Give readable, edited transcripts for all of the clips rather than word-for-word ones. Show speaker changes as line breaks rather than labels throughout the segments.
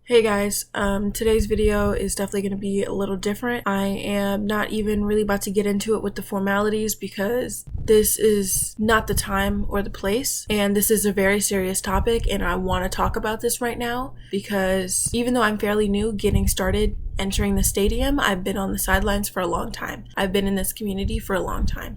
Hey guys, today's video is definitely going to be a little different. I am not even really about to get into it with the formalities because this is not the time or the place, and this is a very serious topic, and I want to talk about this right now because even though I'm fairly new getting started entering the stadium, I've been on the sidelines for a long time. I've been in this community for a long time.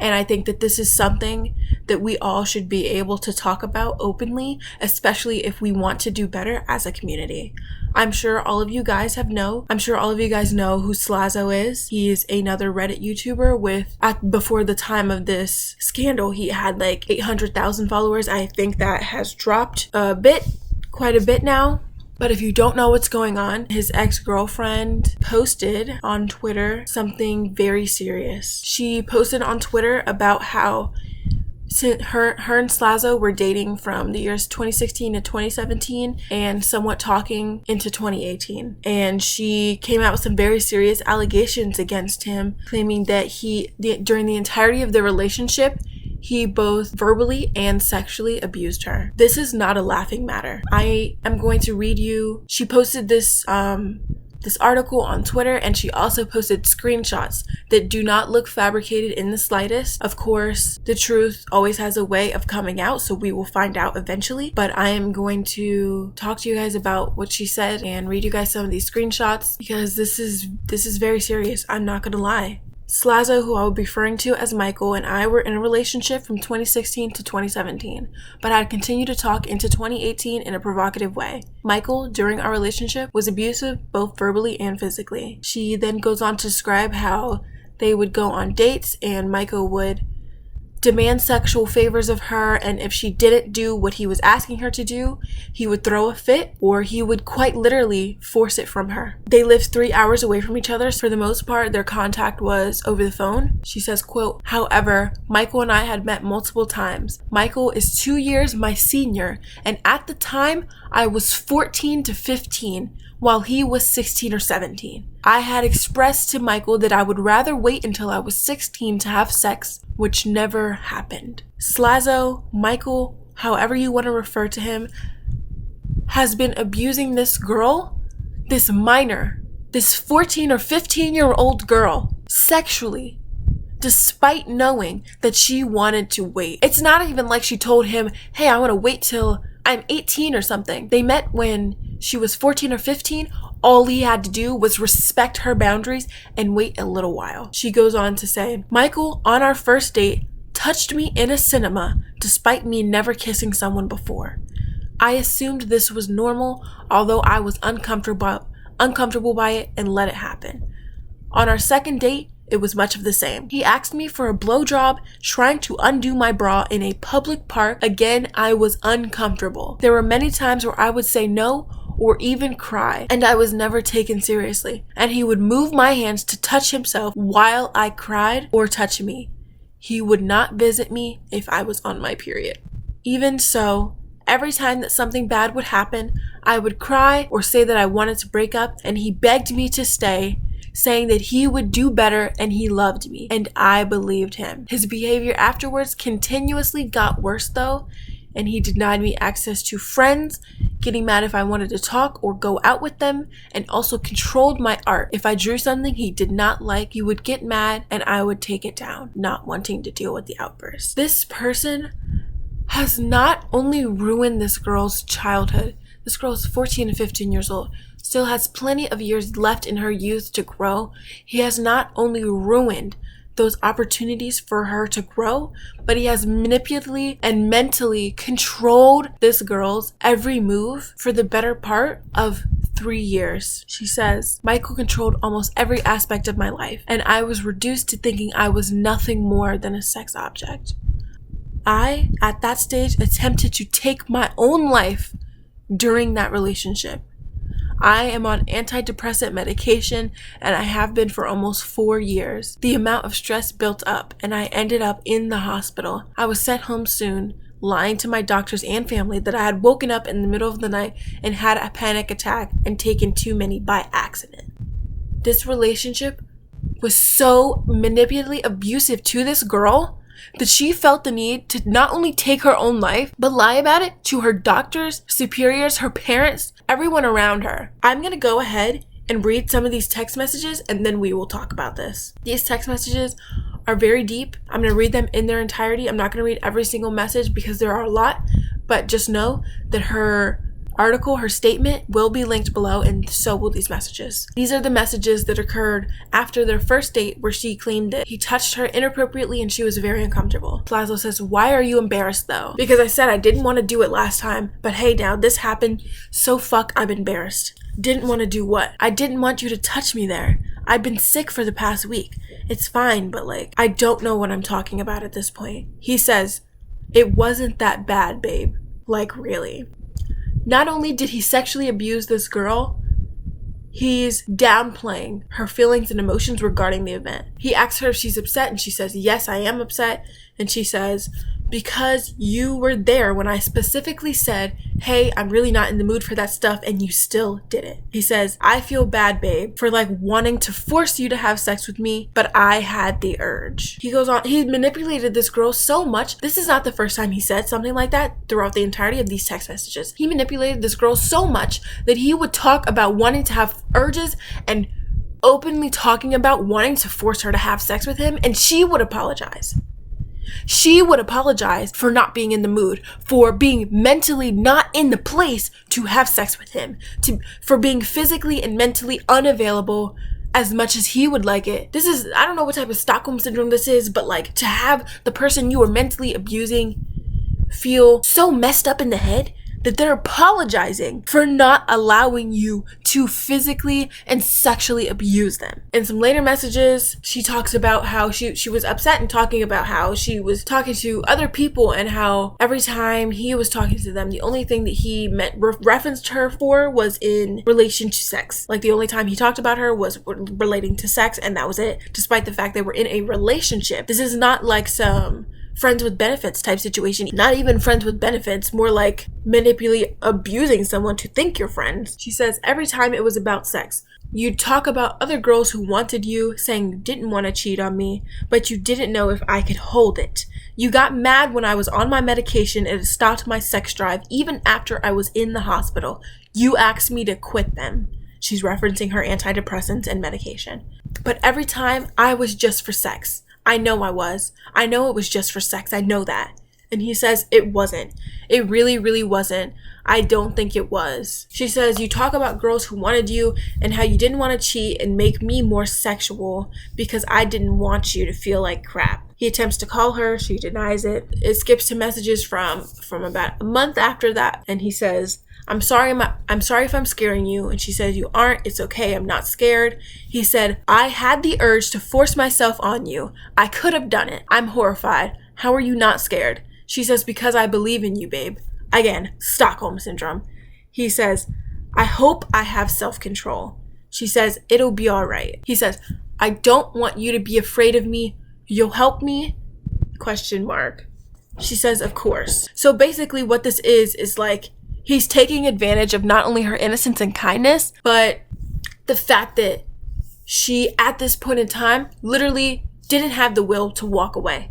And I think that this is something that we all should be able to talk about openly, especially if we want to do better as a community. I'm sure all of you guys know who Slazo is. He is another Reddit YouTuber before the time of this scandal, he had like 800,000 followers. I think that has dropped quite a bit now. But if you don't know what's going on, his ex-girlfriend posted on Twitter something very serious. She posted on Twitter about how her and Slazo were dating from the years 2016 to 2017 and somewhat talking into 2018. And she came out with some very serious allegations against him, claiming that during the entirety of their relationship, he both verbally and sexually abused her. This is not a laughing matter. I am going to read you. She posted this article on Twitter, and she also posted screenshots that do not look fabricated in the slightest. Of course, the truth always has a way of coming out, so we will find out eventually. But I am going to talk to you guys about what she said and read you guys some of these screenshots because this is very serious. I'm not gonna lie. Slazo, who I will be referring to as Michael, and I were in a relationship from 2016 to 2017, but had continued to talk into 2018 in a provocative way. Michael, during our relationship, was abusive both verbally and physically. She then goes on to describe how they would go on dates and Michael would demand sexual favors of her, and if she didn't do what he was asking her to do, he would throw a fit or he would quite literally force it from her. They lived 3 hours away from each other, so for the most part their contact was over the phone. She says, quote, "However, Michael and I had met multiple times. Michael is 2 years my senior, and at the time I was 14 to 15 while he was 16 or 17. I had expressed to Michael that I would rather wait until I was 16 to have sex, which never happened." Slazo, Michael, however you want to refer to him, has been abusing this girl, this minor, this 14 or 15-year-old girl, sexually, despite knowing that she wanted to wait. It's not even like she told him, hey, I want to wait till I'm 18 or something. They met when she was 14 or 15. All he had to do was respect her boundaries and wait a little while. She goes on to say, "Michael, on our first date, touched me in a cinema despite me never kissing someone before. I assumed this was normal, although I was uncomfortable by it and let it happen. On our second date, it was much of the same. He asked me for a blowjob, trying to undo my bra in a public park. Again, I was uncomfortable. There were many times where I would say no or even cry, and I was never taken seriously. And he would move my hands to touch himself while I cried or touch me. He would not visit me if I was on my period. Even so, every time that something bad would happen, I would cry or say that I wanted to break up, and he begged me to stay, saying that he would do better and he loved me, and I believed him. His behavior afterwards continuously got worse though, and he denied me access to friends, getting mad if I wanted to talk or go out with them, and also controlled my art. If I drew something he did not like, he would get mad and I would take it down, not wanting to deal with the outburst." This person has not only ruined this girl's childhood. This girl is 14 and 15 years old, still has plenty of years left in her youth to grow. He has not only ruined those opportunities for her to grow, but he has manipulatively and mentally controlled this girl's every move for the better part of 3 years. She says, "Michael controlled almost every aspect of my life, and I was reduced to thinking I was nothing more than a sex object. I, at that stage, attempted to take my own life during that relationship. I am on antidepressant medication, and I have been for almost 4 years. The amount of stress built up, and I ended up in the hospital. I was sent home soon, lying to my doctors and family that I had woken up in the middle of the night and had a panic attack and taken too many by accident." This relationship was so manipulatively abusive to this girl that she felt the need to not only take her own life, but lie about it to her doctors, superiors, her parents, everyone around her. I'm gonna go ahead and read some of these text messages, and then we will talk about this. These text messages are very deep. I'm gonna read them in their entirety. I'm not gonna read every single message because there are a lot, but just know that her article, her statement will be linked below, and so will these messages. These are the messages that occurred after their first date, where she claimed that he touched her inappropriately and she was very uncomfortable. Slazo says, "Why are you embarrassed though?" "Because I said I didn't want to do it last time, but hey, now this happened, so fuck, I'm embarrassed." "Didn't want to do what?" "I didn't want you to touch me there. I've been sick for the past week. It's fine, but like, I don't know what I'm talking about at this point." He says, "It wasn't that bad, babe." Like, really? Not only did he sexually abuse this girl, he's downplaying her feelings and emotions regarding the event. He asks her if she's upset, and she says, "Yes, I am upset." And she says, "Because you were there when I specifically said, hey, I'm really not in the mood for that stuff, and you still did it." He says, "I feel bad, babe, for like wanting to force you to have sex with me, but I had the urge." He goes on, he manipulated this girl so much. This is not the first time he said something like that throughout the entirety of these text messages. He manipulated this girl so much that he would talk about wanting to have urges and openly talking about wanting to force her to have sex with him, and she would apologize. She would apologize for not being in the mood, for being mentally not in the place to have sex with him, for being physically and mentally unavailable as much as he would like it. This is, I don't know what type of Stockholm syndrome this is, but like, to have the person you are mentally abusing feel so messed up in the head that they're apologizing for not allowing you to physically and sexually abuse them. In some later messages, she talks about how she was upset and talking about how she was talking to other people, and how every time he was talking to them, the only thing that he referenced her for was in relation to sex. Like, the only time he talked about her was relating to sex, and that was it, despite the fact they were in a relationship. This is not like some friends with benefits type situation. Not even friends with benefits, more like manipulating, abusing someone to think you're friends. She says, "Every time it was about sex, you'd talk about other girls who wanted you, saying you didn't want to cheat on me, but you didn't know if I could hold it. You got mad when I was on my medication and it stopped my sex drive even after I was in the hospital. You asked me to quit them." She's referencing her antidepressants and medication. "But every time I was just for sex. I know I was. I know it was just for sex. I know that." And he says, "It wasn't. It really, really wasn't. I don't think it was." She says, "You talk about girls who wanted you and how you didn't want to cheat and make me more sexual because I didn't want you to feel like crap." He attempts to call her. She denies it. It skips to messages from about a month after that. And he says, I'm sorry if I'm scaring you." And she says, "You aren't. It's okay. I'm not scared." He said, "I had the urge to force myself on you. I could have done it. I'm horrified. How are you not scared?" She says, "Because I believe in you, babe." Again, Stockholm syndrome. He says, "I hope I have self-control." She says, "It'll be all right." He says, "I don't want you to be afraid of me. You'll help me?" Question mark. She says, "Of course." So basically what this is like, he's taking advantage of not only her innocence and kindness, but the fact that she, at this point in time, literally didn't have the will to walk away.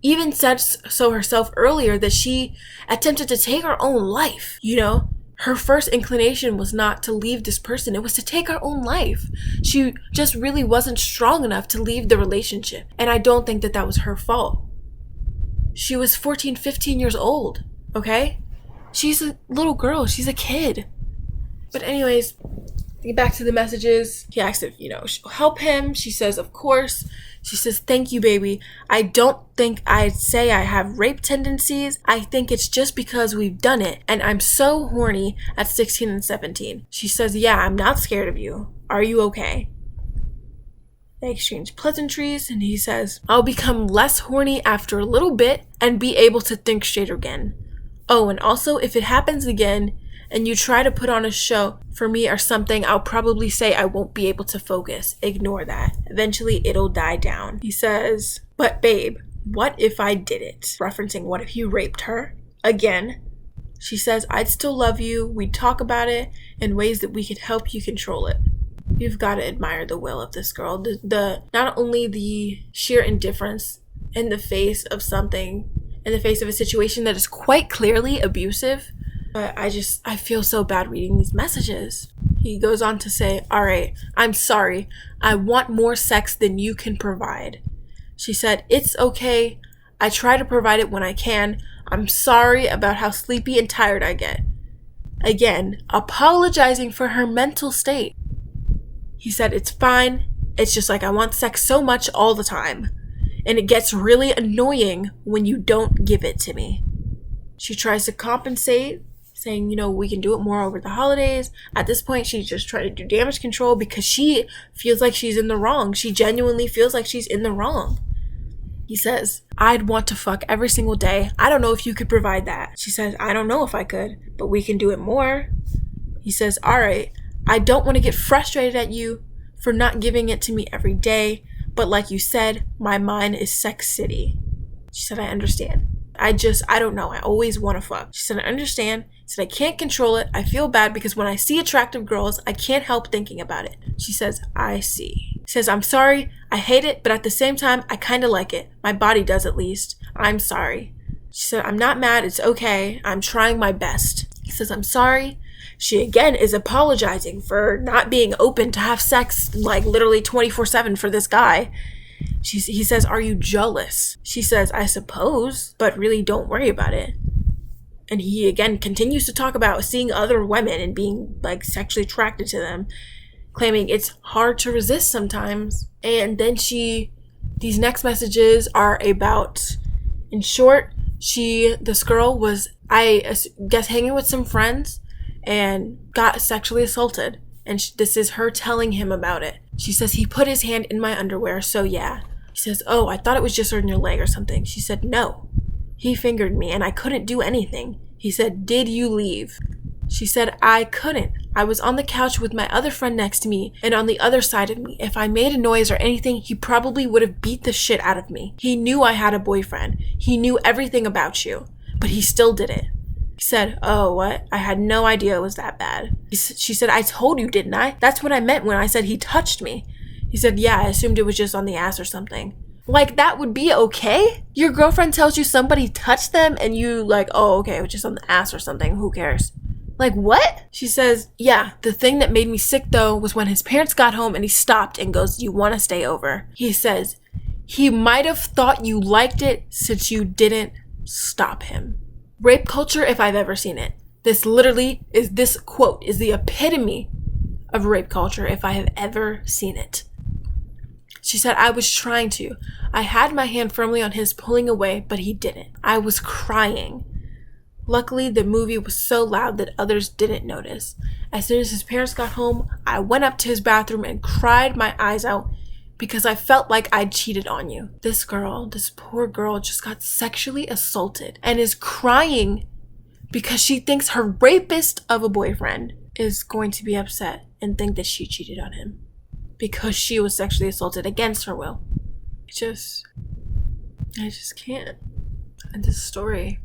Even said so herself earlier that she attempted to take her own life. You know, her first inclination was not to leave this person. It was to take her own life. She just really wasn't strong enough to leave the relationship. And I don't think that was her fault. She was 14, 15 years old, okay? She's a little girl. She's a kid. But anyways, get back to the messages. He asks if, she'll help him. She says, of course. She says, "Thank you, baby. I don't think I'd say I have rape tendencies. I think it's just because we've done it. And I'm so horny at 16 and 17. She says, "Yeah, I'm not scared of you. Are you okay?" They exchange pleasantries, and he says, "I'll become less horny after a little bit and be able to think straight again. Oh, and also, if it happens again and you try to put on a show for me or something, I'll probably say I won't be able to focus. Ignore that. Eventually, it'll die down." He says, "But babe, what if I did it?" Referencing what if he raped her? Again. She says, "I'd still love you. We'd talk about it in ways that we could help you control it." You've got to admire the will of this girl. The not only the sheer indifference in the face of something, in the face of a situation that is quite clearly abusive, But I feel so bad reading these messages. He goes on to say, all right, I'm sorry. I want more sex than you can provide. She said, it's okay. I try to provide it when I can. I'm sorry about how sleepy and tired I get. Again, apologizing for her mental state. He said, it's fine. It's just like I want sex so much all the time. And it gets really annoying when you don't give it to me. She tries to compensate, saying, we can do it more over the holidays. At this point, she's just trying to do damage control because she feels like she's in the wrong. She genuinely feels like she's in the wrong. He says, I'd want to fuck every single day. I don't know if you could provide that. She says, I don't know if I could, but we can do it more. He says, all right, I don't want to get frustrated at you for not giving it to me every day, but like you said, my mind is Sex City. She said, I understand. I don't know. I always want to fuck. She said, I understand. She said, I can't control it. I feel bad because when I see attractive girls, I can't help thinking about it. She says, I see. She says, I'm sorry. I hate it, but at the same time, I kind of like it. My body does at least. I'm sorry. She said, I'm not mad. It's okay. I'm trying my best. He says, I'm sorry. She again is apologizing for not being open to have sex like literally 24/7 for this guy. He says, are you jealous? She says, I suppose, but really don't worry about it. And he again continues to talk about seeing other women and being like sexually attracted to them, claiming it's hard to resist sometimes. And then these next messages are about, in short, this girl was, I guess, hanging with some friends and got sexually assaulted. And this is her telling him about it. She says, he put his hand in my underwear, so yeah. He says, oh, I thought it was just on your leg or something. She said, no. He fingered me and I couldn't do anything. He said, did you leave? She said, I couldn't. I was on the couch with my other friend next to me and on the other side of me. If I made a noise or anything, he probably would have beat the shit out of me. He knew I had a boyfriend. He knew everything about you, but he still did it. He said, oh, what? I had no idea it was that bad. She said, I told you, didn't I? That's what I meant when I said he touched me. He said, yeah, I assumed it was just on the ass or something. Like, that would be okay? Your girlfriend tells you somebody touched them and you like, oh, okay, it was just on the ass or something. Who cares? Like, what? She says, yeah, the thing that made me sick, though, was when his parents got home and he stopped and goes, you want to stay over? He says, he might have thought you liked it since you didn't stop him. Rape culture, if I've ever seen it. This quote is the epitome of rape culture if I have ever seen it. She said, I was trying to. I had my hand firmly on his, pulling away, but he didn't. I was crying. Luckily, the movie was so loud that others didn't notice. As soon as his parents got home, I went up to his bathroom and cried my eyes out because I felt like I'd cheated on you. This poor girl just got sexually assaulted and is crying because she thinks her rapist of a boyfriend is going to be upset and think that she cheated on him because she was sexually assaulted against her will. I just can't. And this story,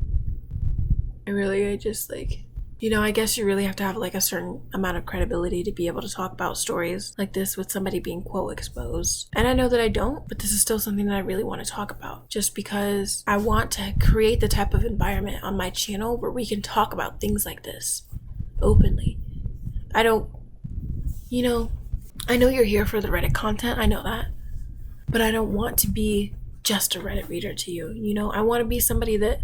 I guess you really have to have like a certain amount of credibility to be able to talk about stories like this with somebody being quote exposed. And I know that I don't, but this is still something that I really want to talk about just because I want to create the type of environment on my channel where we can talk about things like this openly. I know you're here for the Reddit content, I know that, but I don't want to be just a Reddit reader to you. I want to be somebody that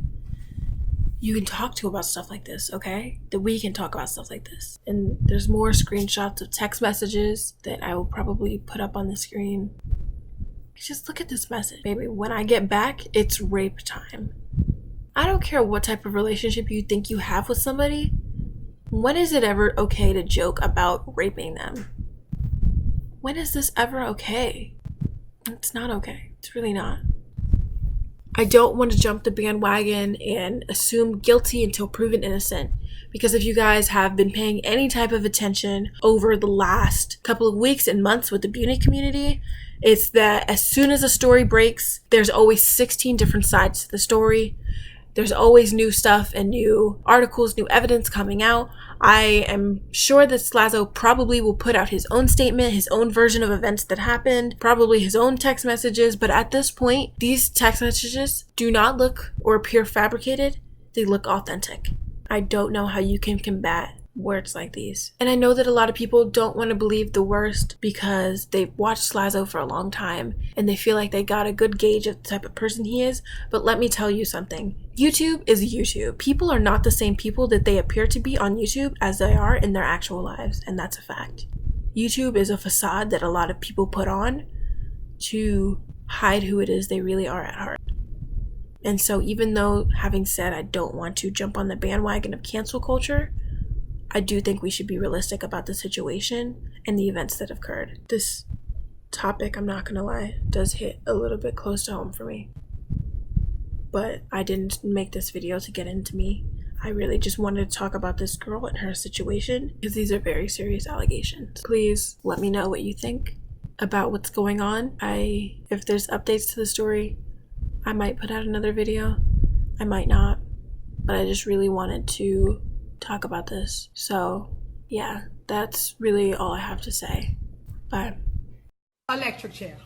you can talk to about stuff like this, okay? That we can talk about stuff like this. And there's more screenshots of text messages that I will probably put up on the screen. Just look at this message. Baby, when I get back, it's rape time. I don't care what type of relationship you think you have with somebody. When is it ever okay to joke about raping them? When is this ever okay? It's not okay. It's really not. I don't want to jump the bandwagon and assume guilty until proven innocent. Because if you guys have been paying any type of attention over the last couple of weeks and months with the beauty community, it's that as soon as a story breaks, there's always 16 different sides to the story. There's always new stuff and new articles, new evidence coming out. I am sure that Slazo probably will put out his own statement, his own version of events that happened, probably his own text messages. But at this point, these text messages do not look or appear fabricated. They look authentic. I don't know how you can combat words like these. And I know that a lot of people don't want to believe the worst because they've watched Slazo for a long time and they feel like they got a good gauge of the type of person he is. But let me tell you something. YouTube is YouTube. People are not the same people that they appear to be on YouTube as they are in their actual lives, and that's a fact. YouTube is a facade that a lot of people put on to hide who it is they really are at heart. And so even though, having said I don't want to jump on the bandwagon of cancel culture, I do think we should be realistic about the situation and the events that have occurred. This topic, I'm not gonna lie, does hit a little bit close to home for me. But I didn't make this video to get into me. I really just wanted to talk about this girl and her situation because these are very serious allegations. Please let me know what you think about what's going on. If there's updates to the story, I might put out another video. I might not, but I just really wanted to talk about this. So yeah, that's really all I have to say. Bye.
Electric chair.